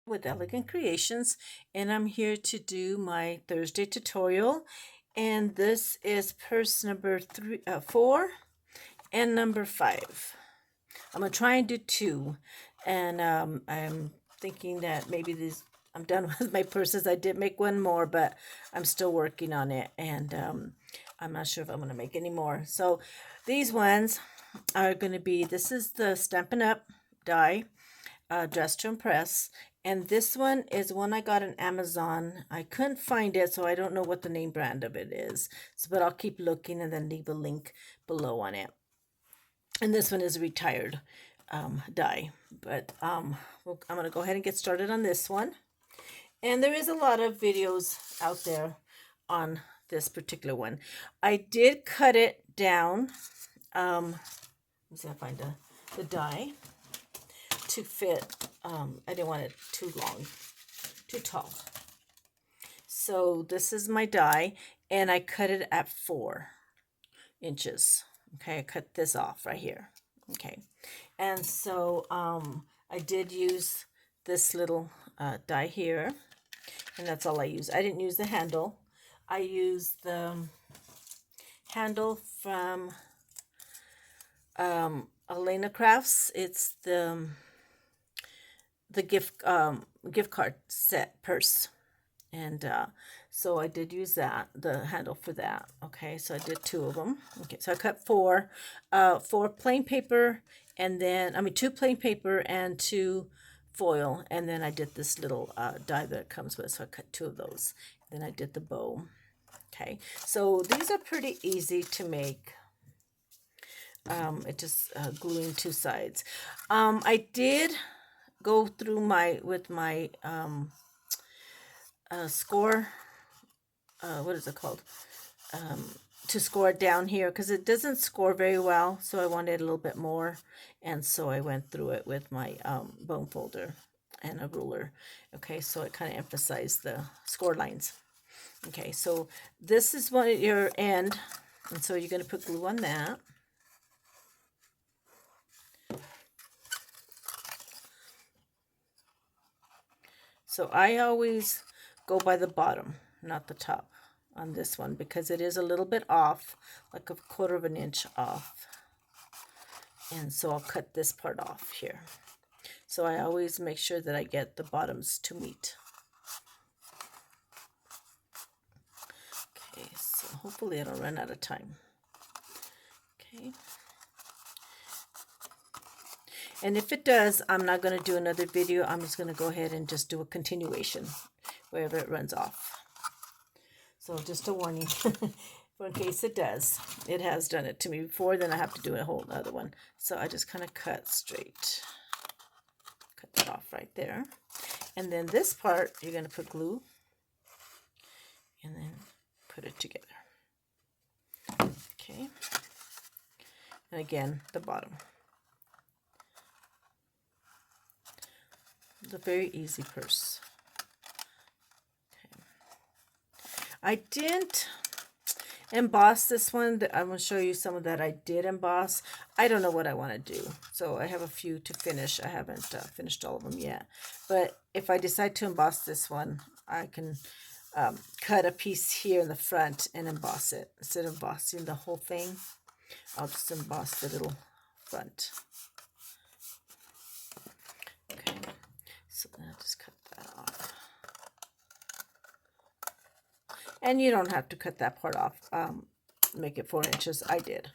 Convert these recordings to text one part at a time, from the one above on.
with Elegant Creations, and I'm here to do my Thursday tutorial. And this is purse number 4 and number 5. I'm gonna try and do 2, and I'm thinking that maybe these I'm done with my purses. I did make one more, but I'm still working on it, and I'm not sure if I'm gonna make any more. So these ones are gonna be, this is the Stampin' Up die, Dress to Impress. And this one is one I got on Amazon. I couldn't find it, so I don't know what the name brand of it is. So, but I'll keep looking and then leave a link below on it. And this one is a retired die. But I'm going to go ahead and get started on this one. And there is a lot of videos out there on this particular one. I did cut it down. Let's see if I find the die to fit. I didn't want it too long, too tall. So this is my die, and I cut it at 4 inches. Okay, I cut this off right here. Okay, and so I did use this little die here, and that's all I used. I didn't use the handle. I used the handle from Elena Crafts. It's the gift card set purse, and so I did use that, the handle for that. Okay, so I did 2 of them. Okay, so I cut 4 plain paper, and then 2 plain paper and 2 foil, and then I did this little die that it comes with, so I cut 2 of those. Then I did the bow. Okay, so these are pretty easy to make. It just gluing 2 sides. I did go through my score, what is it called, to score it down here, because it doesn't score very well, so I wanted a little bit more, and so I went through it with my bone folder and a ruler. Okay, so it kind of emphasized the score lines. Okay, so this is what your end, and so you're going to put glue on that. So I always go by the bottom, not the top on this one, because it is a little bit off, like a 1/4 of an inch off. And so I'll cut this part off here. So I always make sure that I get the bottoms to meet. Okay, so hopefully I don't run out of time. Okay. And if it does, I'm not going to do another video. I'm just going to go ahead and just do a continuation wherever it runs off. So just a warning, for in case it does. It has done it to me before, then I have to do a whole other one. So I just kind of cut straight. Cut that off right there. And then this part, you're going to put glue and then put it together. Okay. And again, the bottom. It's a very easy purse. Okay. I didn't emboss this one. I'm going to show you some of that I did emboss. I don't know what I want to do, so I have a few to finish. I haven't finished all of them yet, but if I decide to emboss this one, I can cut a piece here in the front and emboss it. Instead of embossing the whole thing, I'll just emboss the little front. Okay, so then I'll just cut that off. And you don't have to cut that part off, make it 4 inches. I did,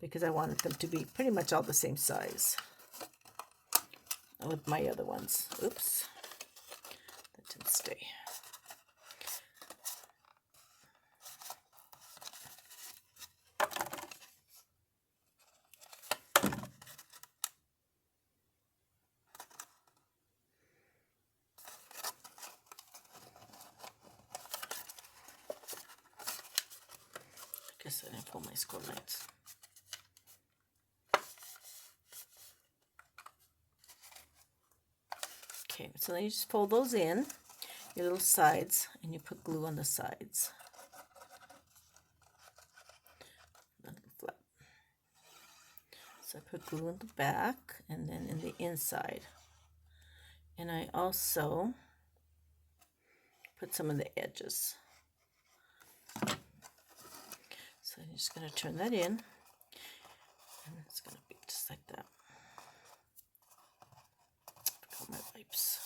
because I wanted them to be pretty much all the same size with my other ones. Oops, that didn't stay. Guess I didn't pull my score lines. Okay, so then you just fold those in, your little sides, and you put glue on the sides. Flap. So I put glue in the back and then in the inside. And I also put some of the edges. So I'm just going to turn that in, and it's going to be just like that. Got my wipes.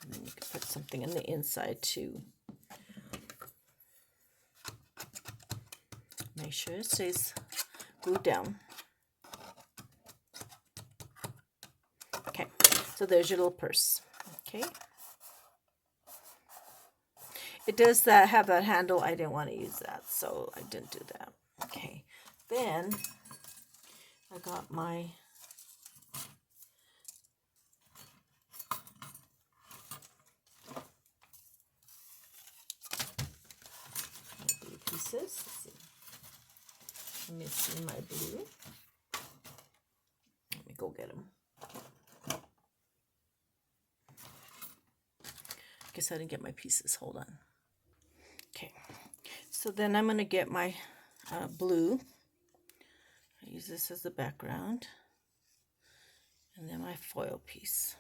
And then you can put something in the inside too. Make sure it stays glued down. Okay, so there's your little purse. Okay. It does have that handle. I didn't want to use that, so I didn't do that. Okay, then I got my blue pieces. Let's see. I'm missing my blue. Let me go get them. Guess I didn't get my pieces. Hold on. Okay, so then I'm going to get my blue. I use this as the background. And then my foil piece.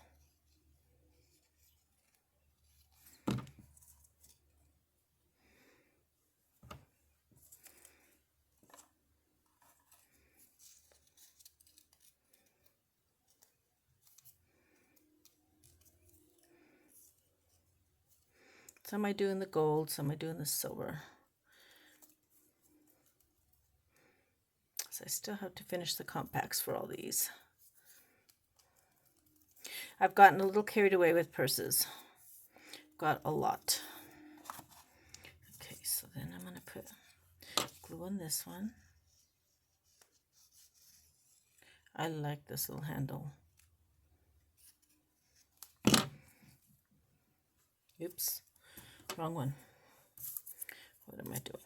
Some I do in the gold, some I do in the silver. So I still have to finish the compacts for all these. I've gotten a little carried away with purses. Got a lot. Okay, so then I'm going to put glue on this one. I like this little handle. Oops, wrong one. What am I doing?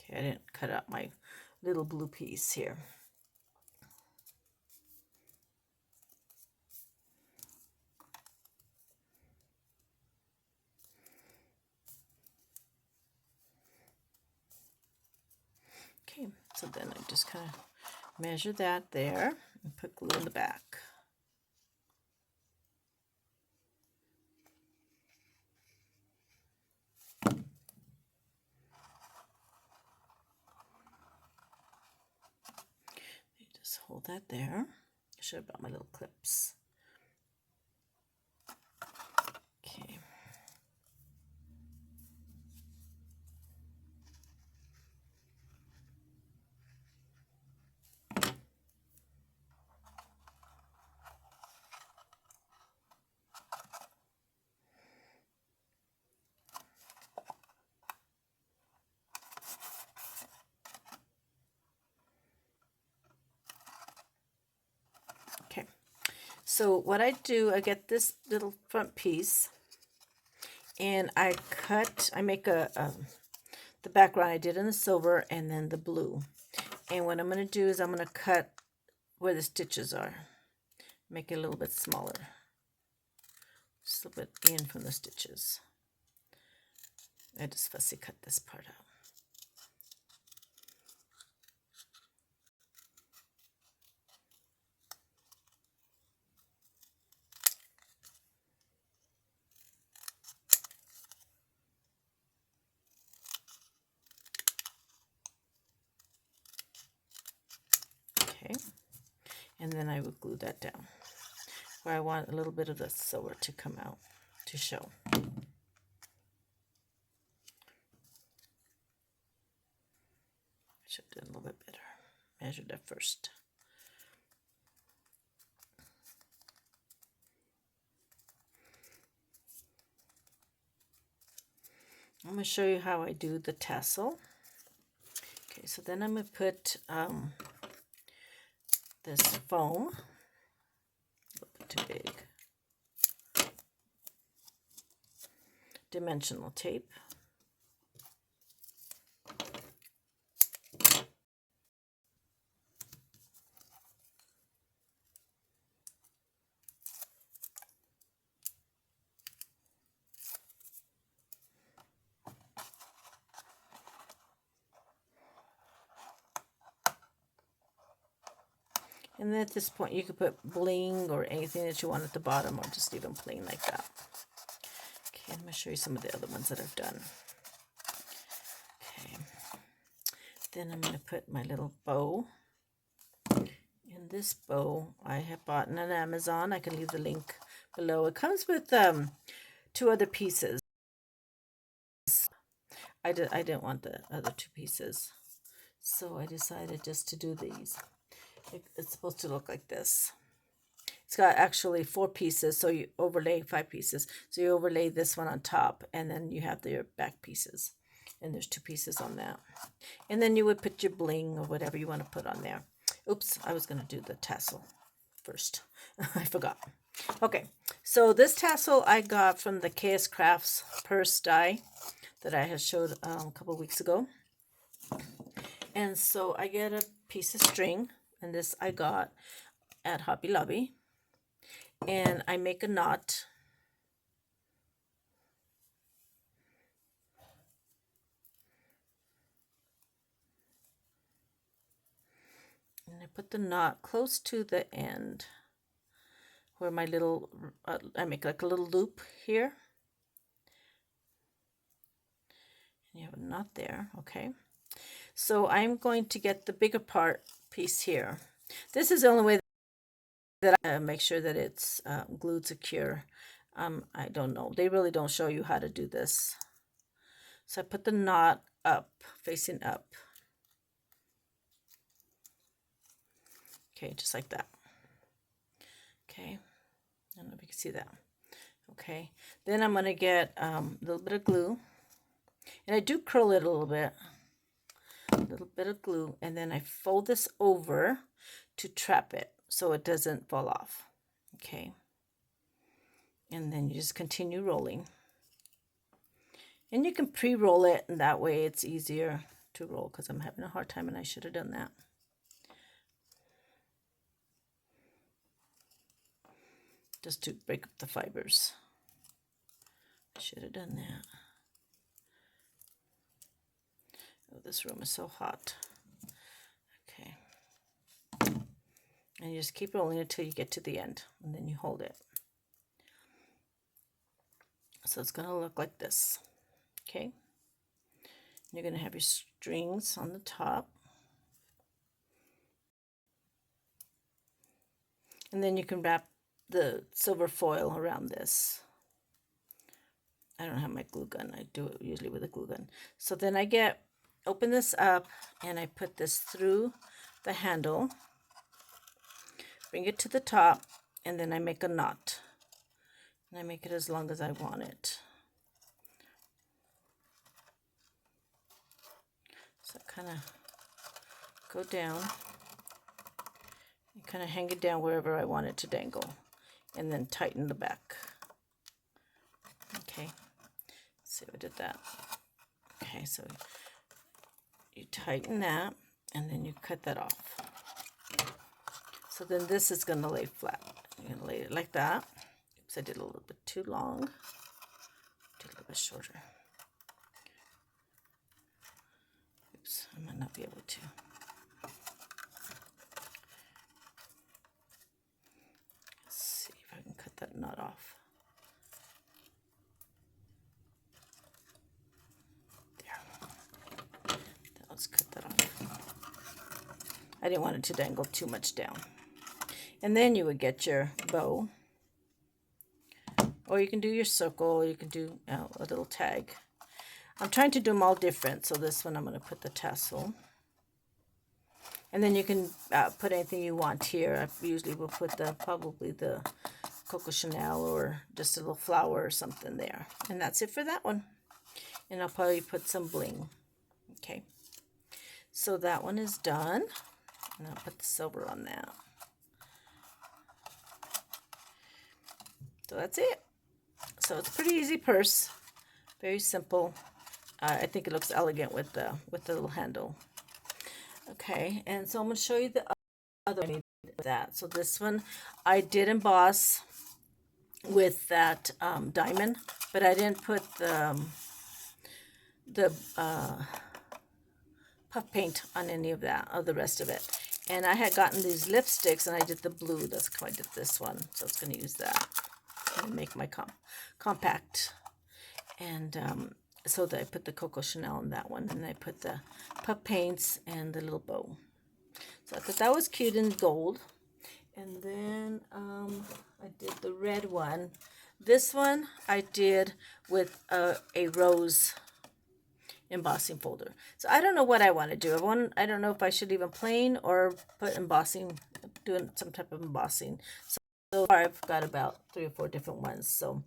Okay, I didn't cut out my little blue piece here. Okay, so then I just kind of measure that there and put glue in the back. You just hold that there. I should have brought my little clips. Okay. Okay, so what I do, I get this little front piece and I make the background I did in the silver and then the blue. And what I'm going to do is I'm going to cut where the stitches are. Make it a little bit smaller. Just a little bit in from the stitches. I just fussy cut this part out. Okay, and then I will glue that down where I want a little bit of the silver to come out, to show. Should have done a little bit better. Measured it first. I'm going to show you how I do the tassel. Okay, so then I'm going to put this foam, a little bit too big, dimensional tape. And then at this point, you could put bling or anything that you want at the bottom, or just leave them plain like that. Okay, I'm going to show you some of the other ones that I've done. Okay, then I'm going to put my little bow. And this bow I have bought on Amazon. I can leave the link below. It comes with 2 other pieces. I didn't want the other 2 pieces, so I decided just to do these. It's supposed to look like this. It's got actually 4 pieces, so you overlay 5 pieces. So you overlay this one on top, and then you have your back pieces. And there's 2 pieces on that. And then you would put your bling or whatever you want to put on there. Oops, I was going to do the tassel first. I forgot. Okay, so this tassel I got from the KS Crafts purse die that I had showed a couple weeks ago. And so I get a piece of string. And this I got at Hobby Lobby. And I make a knot. And I put the knot close to the end where my little, I make like a little loop here. And you have a knot there, okay? So I'm going to get the bigger piece here. This is the only way that I make sure that it's glued secure. I don't know. They really don't show you how to do this. So I put the knot up, facing up. Okay, just like that. Okay, I don't know if you can see that. Okay, then I'm going to get a little bit of glue. And I do curl it a little bit of glue, and then I fold this over to trap it so it doesn't fall off. Okay, and then you just continue rolling, and you can pre-roll it, and that way it's easier to roll, because I'm having a hard time and I should have done that. Just to break up the fibers. I should have done that. Oh, this room is so hot. Okay. And you just keep rolling until you get to the end, and then you hold it. So it's going to look like this. Okay. You're going to have your strings on the top. And then you can wrap the silver foil around this. I don't have my glue gun. I do it usually with a glue gun. So then I open this up, and I put this through the handle, bring it to the top, and then I make a knot. And I make it as long as I want it. So I kind of go down and kind of hang it down wherever I want it to dangle, and then tighten the back. Okay, see if I did that. Okay, so you tighten that, and then you cut that off. So then this is going to lay flat. You're going to lay it like that. Oops, I did a little bit too long. Did a little bit shorter. Oops, I might not be able to. Let's see if I can cut that knot off. There. Let's cut that off. I didn't want it to dangle too much down. And then you would get your bow. Or you can do your circle, you can do a little tag. I'm trying to do them all different, so this one I'm going to put the tassel. And then you can put anything you want here. I usually will put probably the Coco Chanel or just a little flower or something there. And that's it for that one. And I'll probably put some bling. Okay. So that one is done. And I'll put the silver on that. So that's it. So it's a pretty easy purse, very simple. I think it looks elegant with the little handle. Okay, and so I'm going to show you the other that. So this one I did emboss with that diamond, but I didn't put the puff paint on any of that, or the rest of it. And I had gotten these lipsticks, and I did the blue. That's how I did this one. So I was going to use that and make my compact. And so that I put the Coco Chanel in that one, and I put the puff paints and the little bow. So I thought that was cute in gold. And then I did the red one. This one I did with a rose embossing folder. So I don't know what I want to do. I don't know if I should leave them plain or put embossing, doing some type of embossing. So far I've got about 3 or 4 different ones. So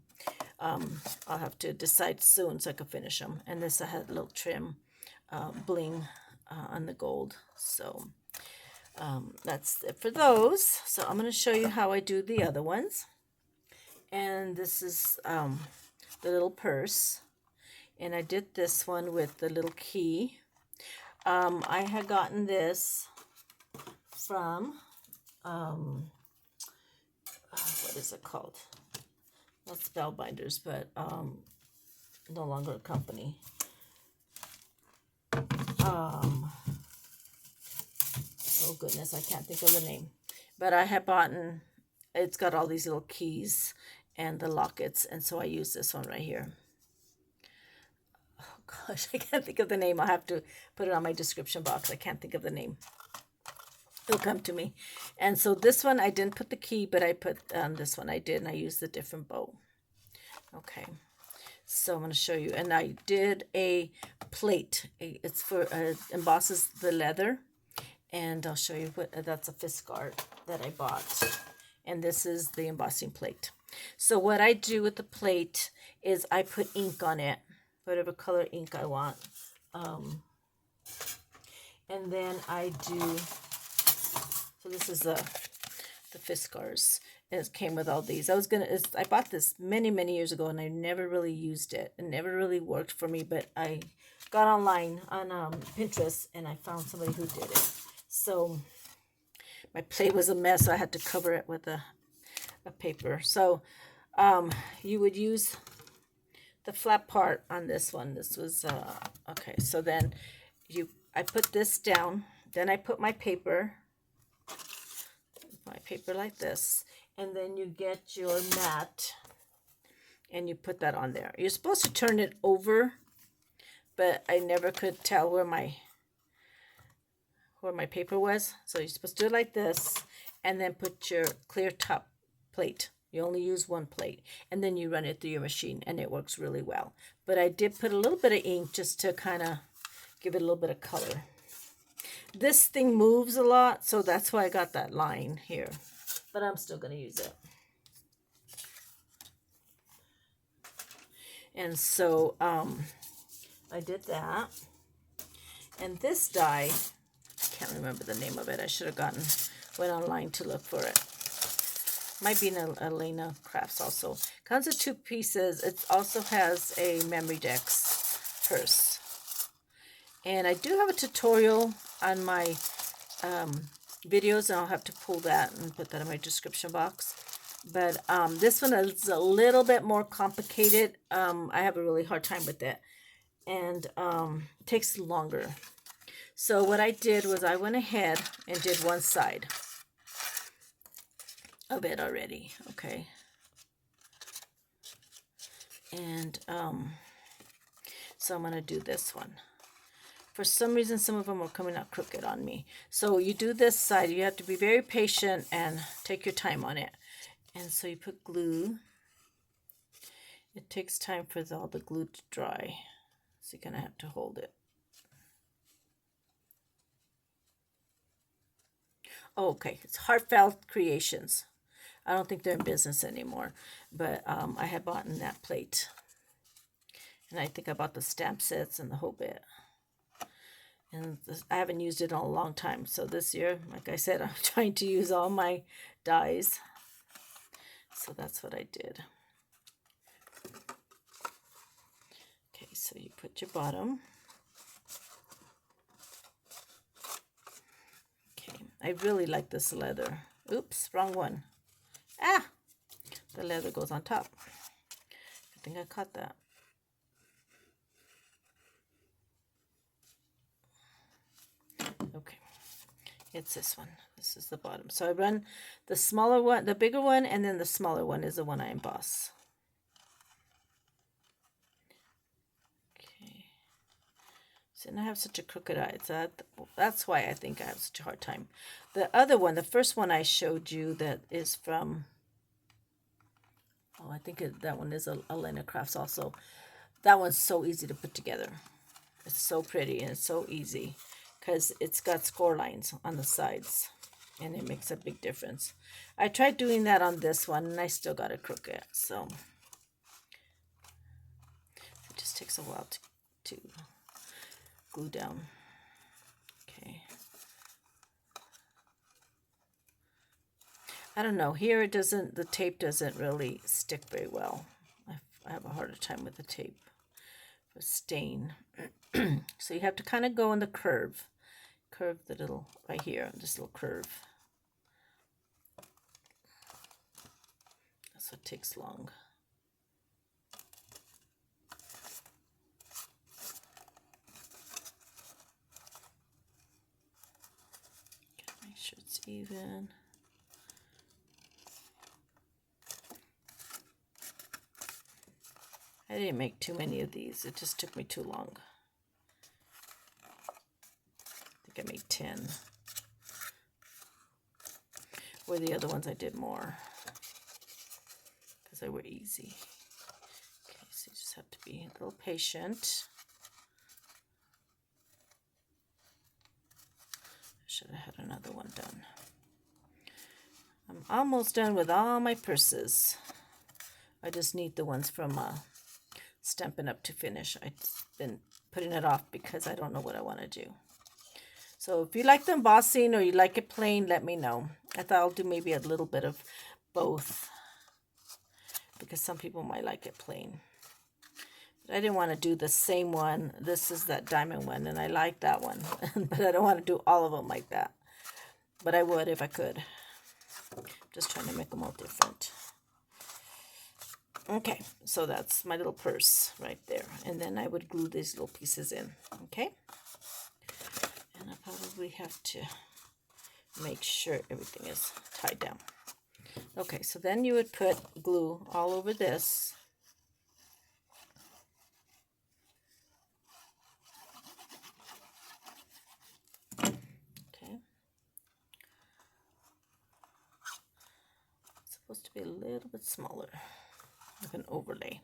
I'll have to decide soon so I can finish them. And this I had a little trim bling on the gold. So that's it for those. So I'm going to show you how I do the other ones. And this is the little purse. And I did this one with the little key. I had gotten this from, what is it called? Not Spellbinders, but no longer a company. Oh goodness, I can't think of the name. But I had bought, it's got all these little keys and the lockets, and so I use this one right here. Oh gosh, I can't think of the name. I'll have to put it on my description box. I can't think of the name. It'll come to me. And so this one, I didn't put the key, but I put this one I did, and I used a different bow. Okay, so I'm going to show you. And I did a plate. It's for, embosses the leather. And I'll show you what, that's a Fiskars that I bought. And this is the embossing plate. So what I do with the plate is I put ink on it, whatever color ink I want. And then I do, so this is the Fiskars. And it came with all these. I bought this many years ago, and I never really used it. It never really worked for me, but I got online on Pinterest, and I found somebody who did it. So my plate was a mess, so I had to cover it with a paper. So you would use the flat part on this one. This was okay. So then I put this down. Then I put my paper like this, and then you get your mat and you put that on there. You're supposed to turn it over, but I never could tell where my paper was. So you're supposed to do it like this, and then put your clear top plate. You only use one plate, and then you run it through your machine, and it works really well. But I did put a little bit of ink just to kind of give it a little bit of color. This thing moves a lot, so that's why I got that line here, but I'm still going to use it. And so I did that. And this die, I can't remember the name of it. I should have went online to look for it. Might be in Elena Crafts also. Comes with 2 pieces. It also has a Memorydex purse. And I do have a tutorial on my videos, and I'll have to pull that and put that in my description box. But this one is a little bit more complicated. I have a really hard time with it, and it takes longer. So what I did was I went ahead and did one side of it already. Okay. And so I'm going to do this one. For some reason, some of them are coming out crooked on me. So you do this side. You have to be very patient and take your time on it. And so you put glue. It takes time for all the glue to dry. So you're going to have to hold it. Oh, okay. It's Heartfelt Creations. I don't think they're in business anymore. But I had bought in that plate. And I think I bought the stamp sets and the whole bit. And I haven't used it in a long time. So this year, like I said, I'm trying to use all my dies. So that's what I did. so you put your bottom. Okay, I really like this leather. Oops, wrong one. Ah, the leather goes on top. I think I caught that. Okay, it's this one. This is the bottom. So I run the smaller one, the bigger one, and then the smaller one is the one I emboss. Okay. So I have such a crooked eye. So that's why I think I have such a hard time. The other one, the first one I showed you, that is from, oh, I think that one is Elena Crafts also. That one's so easy to put together. It's so pretty and it's so easy because it's got score lines on the sides and it makes a big difference. I tried doing that on this one and I still got it crooked. So it just takes a while to glue down. Okay. I don't know. Here it doesn't, the tape doesn't really stick very well. I have a harder time with the tape for stain. So you have to kind of go in the curve. Curve the little, right here, this little curve. That's what takes long. Make sure it's even. I didn't make too many of these. It just took me too long. I think I made 10. Where the other ones I did more. Because they were easy. Okay, so you just have to be a little patient. I should have had another one done. I'm almost done with all my purses. I just need the ones from Stampin' Up! To finish. I've been putting it off because I don't know what I want to do. So if you like the embossing or you like it plain, let me know. I thought I'll do maybe a little bit of both because some people might like it plain. But I didn't want to do the same one. This is that diamond one and I like that one. But I don't want to do all of them like that. But I would if I could. Just trying to make them all different. Okay, so that's my little purse right there. And then I would glue these little pieces in, okay? And I probably have to make sure everything is tied down. Okay, so then you would put glue all over this. Okay. It's supposed to be a little bit smaller, like an overlay.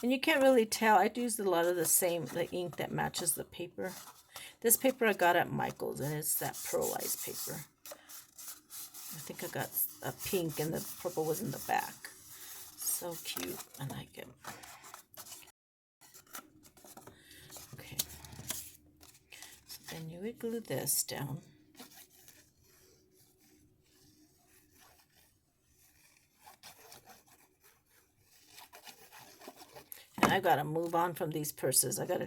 And you can't really tell. I used a lot of the ink that matches the paper. This paper I got at Michael's, and it's that pearlized paper. I think I got a pink, and the purple was in the back. So cute. I like it. Okay. So then you would glue this down. I gotta move on from these purses. I gotta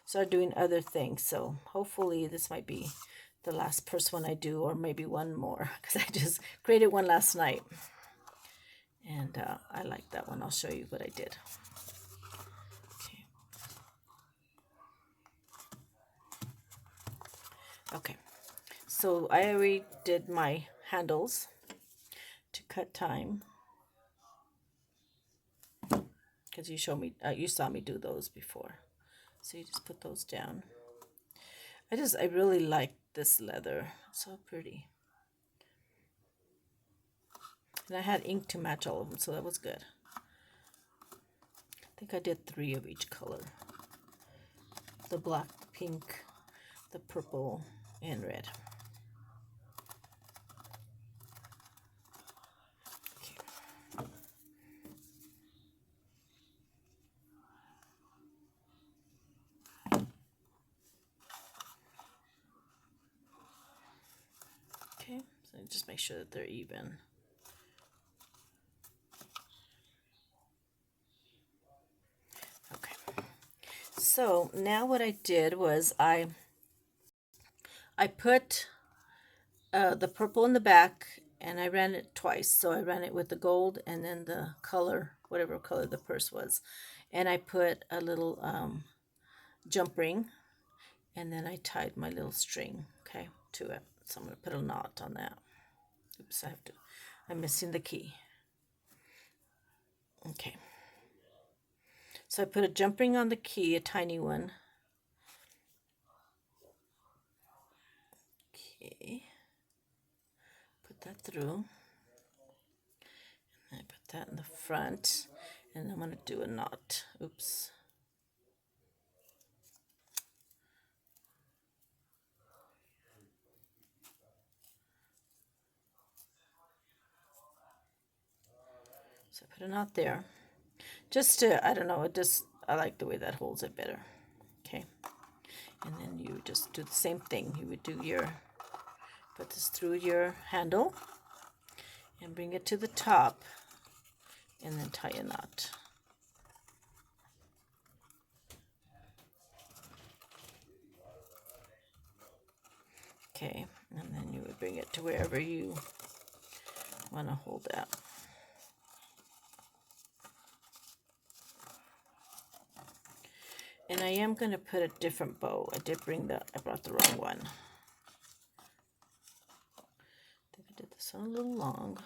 start doing other things. So hopefully this might be the last purse one I do, or maybe one more, because I just created one last night. And I like that one. I'll show you what I did. Okay. Okay. So I already did my handles to cut time. Because you saw me do those before. So you just put those down. I really like this leather. It's so pretty. And I had ink to match all of them, so that was good. I think I did 3 of each color. The black, the pink, the purple, and red. Okay, so just make sure that they're even. so now what I did was I put the purple in the back, and I ran it twice. So I ran it with the gold and then the color, whatever color the purse was. And I put a little jump ring, and then I tied my little string, okay, to it. So I'm going to put a knot on that. Oops, I'm missing the key. Okay. So I put a jump ring on the key, a tiny one. Okay. Put that through. And I put that in the front. And I'm going to do a knot. Oops. So I put a knot there. Just to, I don't know, I like the way that holds it better. Okay. And then you just do the same thing. You would do put this through your handle and bring it to the top and then tie a knot. Okay, and then you would bring it to wherever you want to hold that. And I am going to put a different bow. I brought the wrong one. I think I did this one a little long.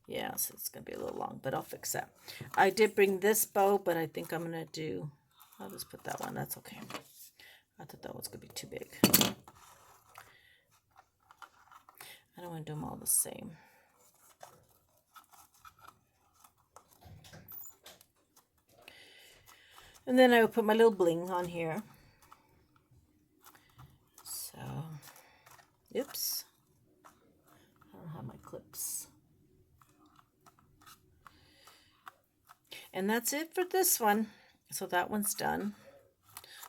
Yeah, so it's going to be a little long, but I'll fix that. I did bring this bow, but I think I'm going to do, I'll just put that one. That's okay. I thought that was going to be too big. I don't want to do them all the same. And then I will put my little bling on here. So, oops. I don't have my clips. And that's it for this one. So that one's done.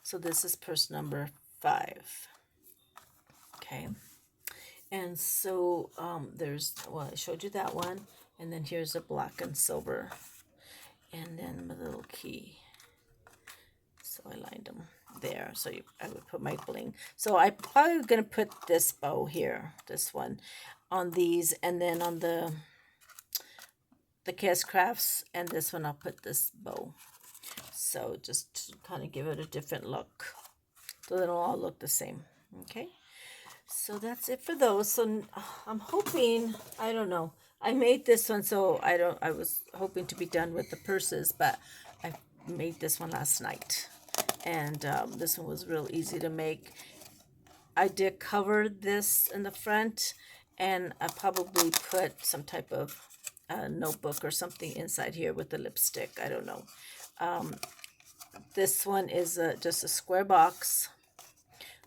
So this is purse number 5. Okay. And so I showed you that one. And then here's a black and silver. And then my little key. So I lined them there. So I would put my bling. So I'm probably going to put this bow here, this one, on these. And then on the Chaos Crafts and this one, I'll put this bow. So just to kind of give it a different look. So they don't all look the same. Okay. So that's it for those. So I'm hoping, I don't know. I made this one, so I was hoping to be done with the purses, but I made this one last night. And this one was real easy to make. I did cover this in the front, and I probably put some type of notebook or something inside here with the lipstick. I don't know. This one is just a square box.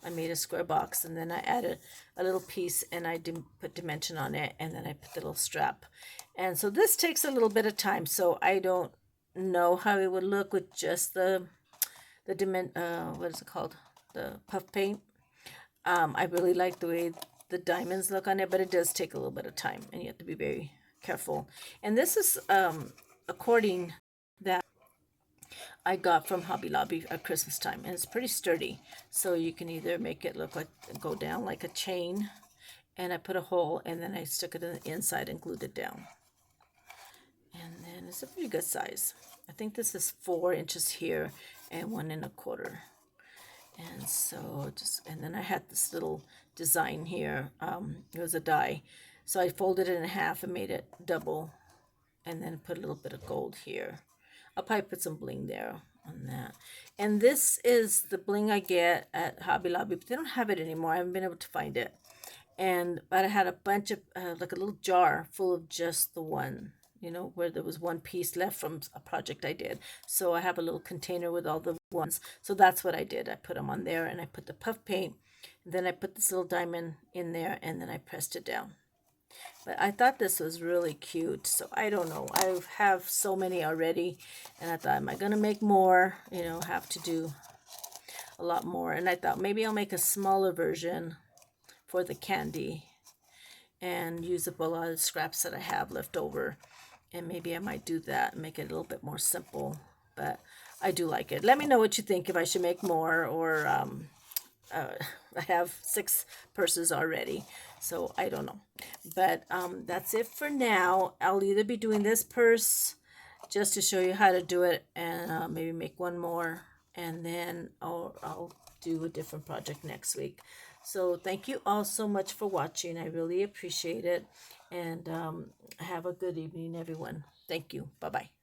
I made a square box, and then I added a little piece, and I put dimension on it, and then I put the little strap. And so this takes a little bit of time, so I don't know how it would look with just what is it called? The puff paint. I really like the way the diamonds look on it, but it does take a little bit of time, and you have to be very careful. And this is according that I got from Hobby Lobby at Christmas time, and it's pretty sturdy. So you can either make it look like go down like a chain, and I put a hole, and then I stuck it in the inside and glued it down. And then it's a pretty good size. I think this is 4 inches here and 1 1/4. And so and then I had this little design here. It was a die. So I folded it in half and made it double, and then put a little bit of gold here. I'll probably put some bling there on that. And this is the bling I get at Hobby Lobby, but they don't have it anymore. I haven't been able to find it. But I had a bunch of, like a little jar full of just the one, where there was one piece left from a project I did. So I have a little container with all the ones. So that's what I did. I put them on there, and I put the puff paint. Then I put this little diamond in there, and then I pressed it down. But I thought this was really cute. So I don't know. I have so many already. And I thought, am I going to make more? Have to do a lot more. And I thought maybe I'll make a smaller version for the candy and use up a lot of scraps that I have left over. And maybe I might do that and make it a little bit more simple but I do like it. Let me know what you think, if I should make more, or I have 6 purses already, so I don't know. But that's it for now. I'll either be doing this purse just to show you how to do it, and maybe make one more, and then I'll do a different project next week. So thank you all so much for watching. I really appreciate it, and have a good evening, everyone. Thank you. Bye bye.